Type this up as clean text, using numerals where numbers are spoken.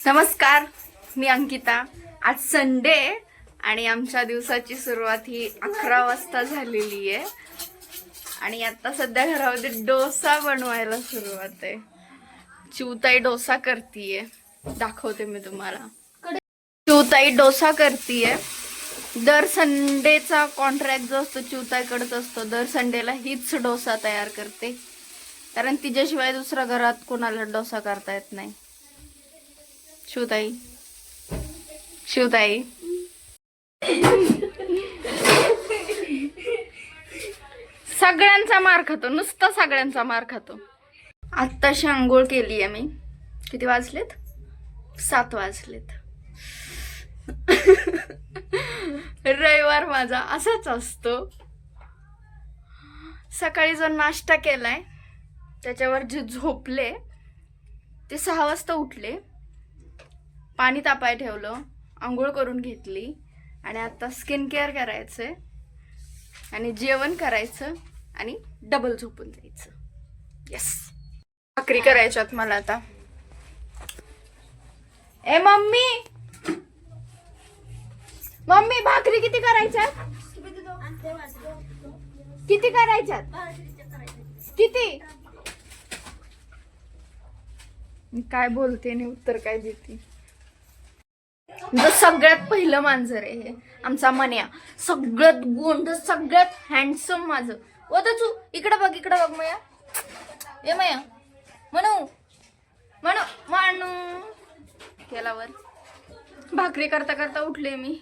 नमस्कार, मी अंकिता. आज संडे आणि आमच्या दिवसाची सुरुवात ही 11 वाजता झालेली आहे आणि आता सध्या घरामध्ये डोसा बनवायला सुरुवात आहे. चिवताई डोसा करतीये, दाखवते मी तुम्हाला. चिवताई डोसा करतीये. दर संडेचा कॉन्ट्रॅक्ट जो असतो चिवताईकडेच असतो. दर संडेला हीच डोसा तयार करते, कारण तिच्याशिवाय दुसऱ्या घरात कोणाला डोसा करता येत नाही. शिवताई शिवताई सगळ्यांचा मार खातो, नुसता सगळ्यांचा मार खातो. आत्ताशी आंघोळ केली आहे मी. किती वाजलेत? 7 वाजलेत. रविवार माझा असाच असतो. सकाळी जो नाश्ता केलाय त्याच्यावर जे झोपले ते 6 वाजता उठले. पाणी तापाय ठेवलं, आंघोळ करून घेतली आणि आता स्किन केअर करायचंय आणि जेवण करायचं आणि डबल झोपून जायचं. यस, भाकरी करायच्यात मला आता. ए मम्मी, मम्मी भाकरी किती करायच्यात? किती करायच्यात? किती? मी काय बोलते आणि उत्तर काय देते. सगळ्यात पहिलं मांजर आहे हे आमचा मन्या. सगळ्यात गोंड, सगळ्यात हँडसम माझं. ओ तू इकडं बघ, इकडं बघ मया. ए मया, म्हणू म्हणू म्हणू केलावर. भाकरी करता करता उठले मी.